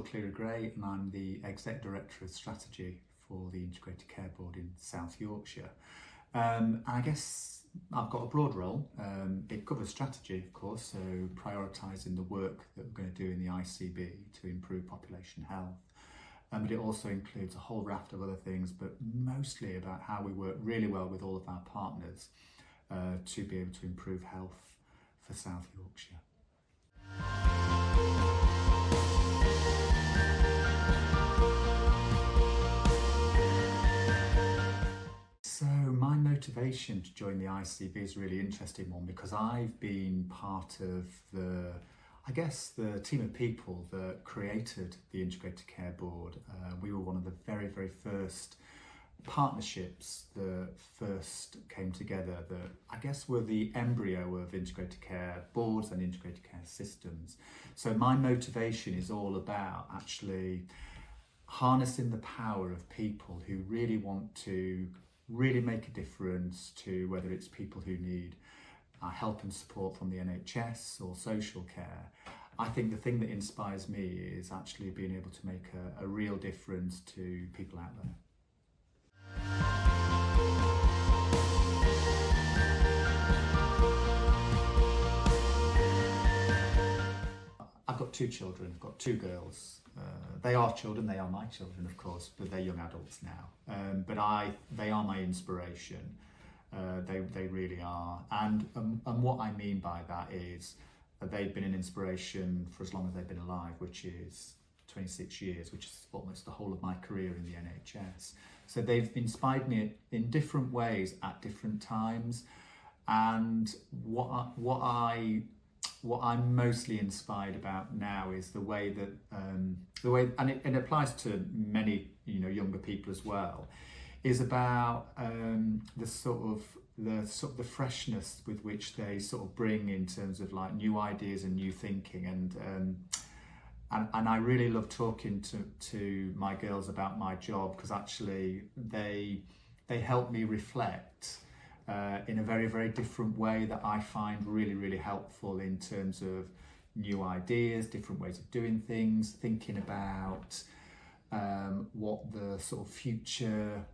called Cleary-Gray and I'm the Exec Director of Strategy for the Integrated Care Board in South Yorkshire. And I guess I've got a broad role. It covers strategy, of course, so prioritising the work that we're going to do in the ICB to improve population health. But it also includes a whole raft of other things, but mostly about how we work really well with all of our partners to be able to improve health for South Yorkshire. So my motivation to join the ICB is a really interesting one because I've been part of the team of people that created the Integrated Care Board. We were one of the very, very first partnerships that first came together that I guess were the embryo of integrated care boards and integrated care systems. So my motivation is all about actually harnessing the power of people who really want to really make a difference to whether it's people who need help and support from the NHS or social care. I think the thing that inspires me is actually being able to make a real difference to people out there. I've got two children, I've got two girls. They are children, they are my children of course, but they're young adults now. They are my inspiration, they really are. And what I mean by that is they've been an inspiration for as long as they've been alive, which is 26 years, which is almost the whole of my career in the NHS. So they've inspired me in different ways at different times. And what I'm mostly inspired about now is the way that and it applies to many younger people as well, is about the freshness with which they sort of bring in terms of like new ideas and new thinking, and I really love talking to my girls about my job because actually they help me reflect in a very, very different way that I find really, really helpful in terms of new ideas, different ways of doing things, thinking about what the sort of future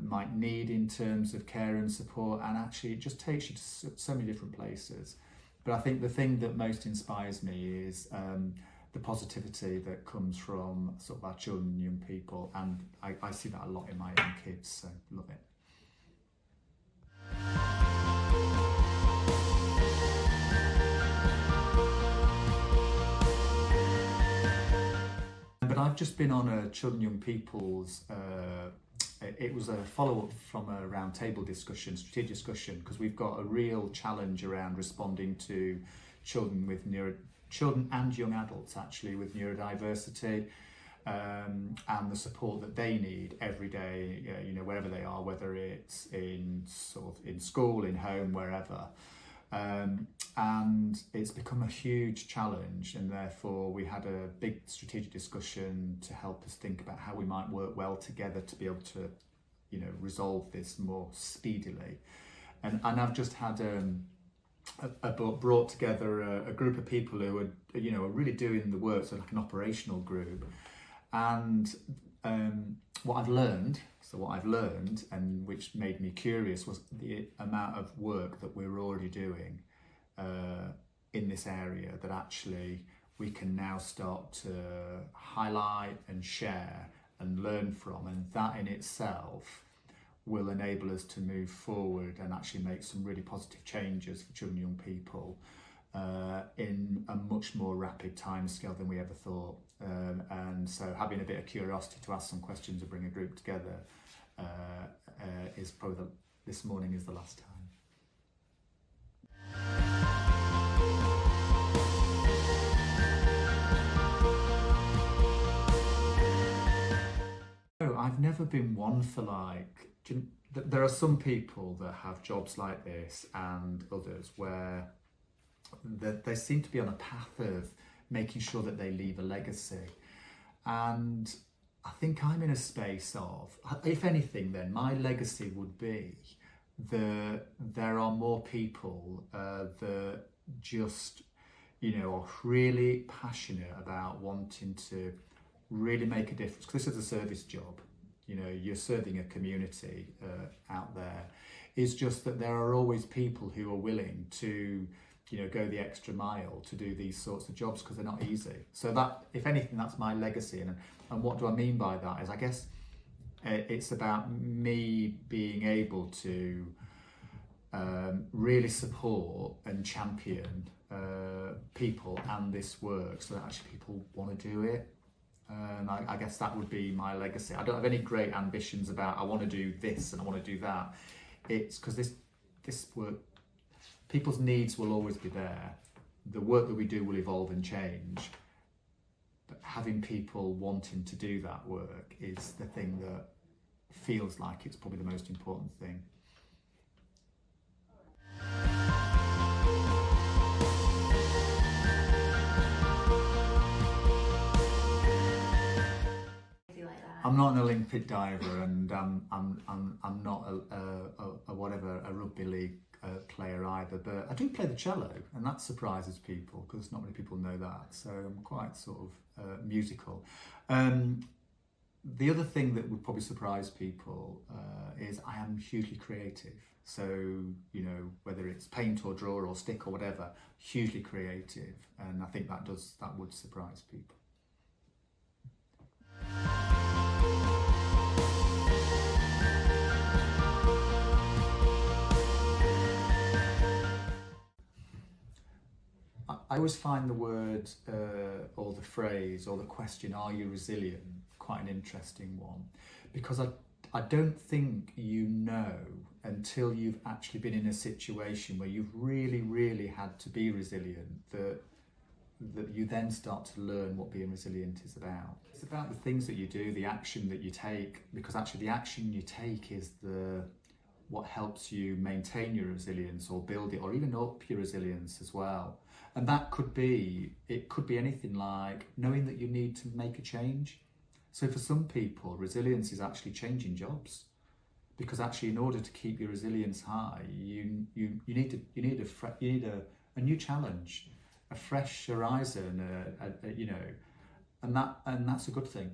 might need in terms of care and support, and actually it just takes you to so many different places. But I think the thing that most inspires me is the positivity that comes from sort of our children and young people, and I see that a lot in my own kids, so love it. But I've just been on a Children Young People's, it was a follow-up from a roundtable discussion, strategic discussion, because we've got a real challenge around responding to children and young adults actually with neurodiversity, and the support that they need every day, wherever they are, whether it's in school, in home, wherever. And it's become a huge challenge, and therefore we had a big strategic discussion to help us think about how we might work well together to be able to, resolve this more speedily. And I've just had brought together a group of people who are really doing the work, so like an operational group. And what I've learned, and which made me curious, was the amount of work that we're already doing in this area that actually we can now start to highlight and share and learn from, and that in itself will enable us to move forward and actually make some really positive changes for children and young people in a much more rapid timescale than we ever thought. And so having a bit of curiosity to ask some questions and bring a group together is probably this morning is the last time. I've never been one for there are some people that have jobs like this and others where they seem to be on a path of making sure that they leave a legacy. And I think I'm in a space of, if anything then, my legacy would be that there are more people that just, are really passionate about wanting to really make a difference, because this is a service job, you know, you're serving a community out there, is just that there are always people who are willing to, you know, go the extra mile to do these sorts of jobs, because they're not easy. So that, if anything, that's my legacy. And what do I mean by that is, I guess it's about me being able to really support and champion people and this work, so that actually people want to do it. And I guess that would be my legacy. I don't have any great ambitions about I want to do this and I want to do that. It's because this work, people's needs will always be there. The work that we do will evolve and change. But having people wanting to do that work is the thing that feels like it's probably the most important thing. I'm not an Olympic diver, and I'm not a rugby league player either. But I do play the cello, and that surprises people because not many people know that. So I'm quite sort of musical. The other thing that would probably surprise people is I am hugely creative. So, you know, whether it's paint or draw or stick or whatever, hugely creative, and I think that would surprise people. I always find the word or the phrase or the question, are you resilient, quite an interesting one, because I don't think you know until you've actually been in a situation where you've really, really had to be resilient that you then start to learn what being resilient is about. It's about the things that you do, the action that you take, because actually the action you take is what helps you maintain your resilience or build it or even up your resilience as well. And it could be anything like knowing that you need to make a change. So for some people, resilience is actually changing jobs, because actually in order to keep your resilience high, you need a new challenge, a fresh horizon, you know, and that's a good thing.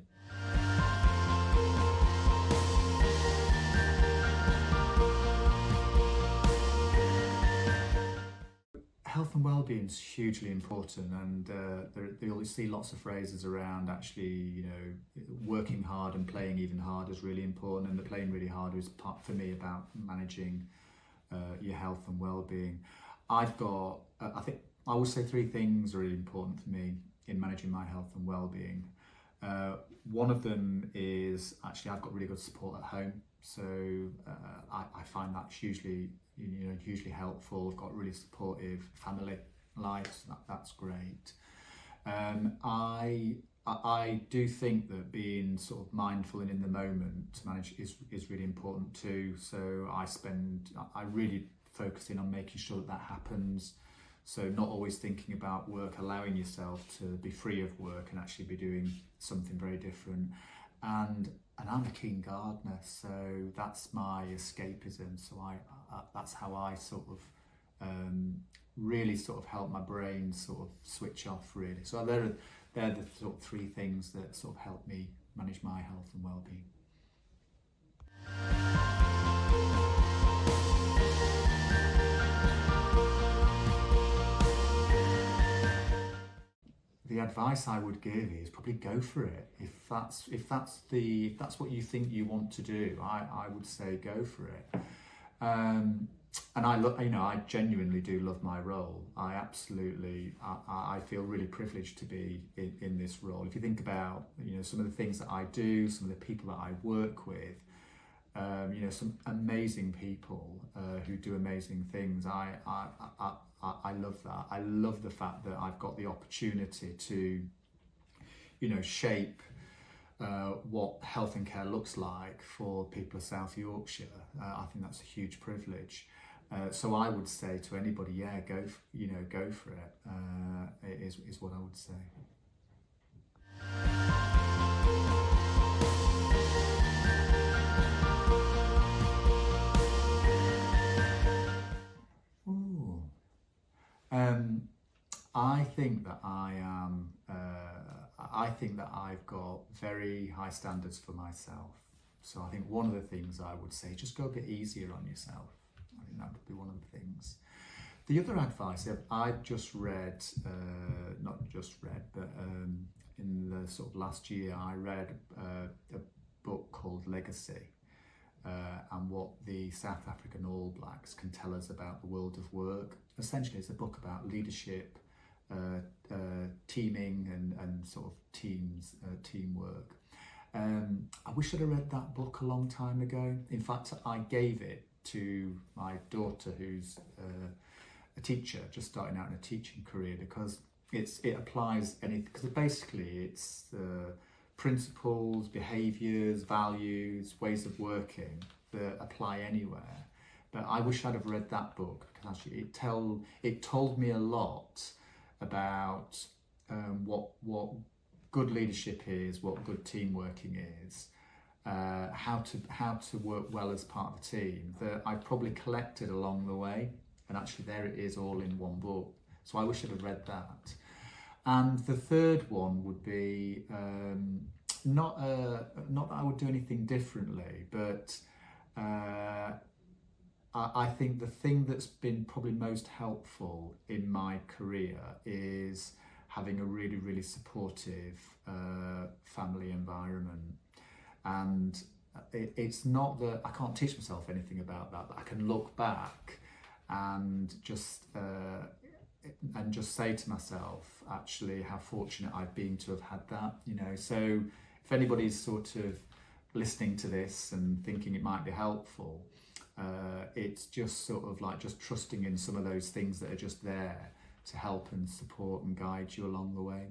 Health and well-being is hugely important, and you'll see lots of phrases around actually, you know, working hard and playing even harder is really important, and the playing really hard is part for me about managing your health and well-being. I think I would say 3 things are really important for me in managing my health and well-being. One of them is actually I've got really good support at home, so I find that hugely helpful. I've got really supportive family life, so that's great. I do think that being sort of mindful and in the moment to manage is really important too. So I really focus in on making sure that happens. So not always thinking about work, allowing yourself to be free of work and actually be doing something very different. And I'm a keen gardener, so that's my escapism. So that's how I sort of really sort of help my brain sort of switch off really. So they're the sort of 3 things that sort of help me manage my health and well-being. The advice I would give is probably go for it. If that's what you think you want to do, I would say go for it. And I genuinely do love my role. I feel really privileged to be in this role. If you think about, you know, some of the things that I do, some of the people that I work with, you know, some amazing people who do amazing things. I love that. I love the fact that I've got the opportunity to, you know, shape what health and care looks like for people of South Yorkshire. I think that's a huge privilege. So I would say to anybody, yeah, go for it. Is what I would say. I think that I am. I think that I've got very high standards for myself. So I think one of the things I would say, just go a bit easier on yourself. I think that would be one of the things. The other advice I've just read, not just read, but in the sort of last year, I read a book called Legacy, and what the South African All Blacks can tell us about the world of work. Essentially, it's a book about leadership, teaming, and sort of teamwork. I wish I'd have read that book a long time ago. In fact, I gave it to my daughter, who's a teacher, just starting out in a teaching career, because it applies anything. Because basically, it's principles, behaviours, values, ways of working that apply anywhere. But I wish I'd have read that book, because actually it told me a lot about what good leadership is, what good team working is, how to work well as part of a team, that I probably collected along the way, and actually there it is all in one book. So I wish I'd have read that. And the third one would be not that I would do anything differently, but I think the thing that's been probably most helpful in my career is having a really, really supportive family environment. And it's not that I can't teach myself anything about that, but I can look back and just say to myself, actually, how fortunate I've been to have had that, you know. So if anybody's sort of listening to this and thinking it might be helpful, it's just sort of like just trusting in some of those things that are just there to help and support and guide you along the way.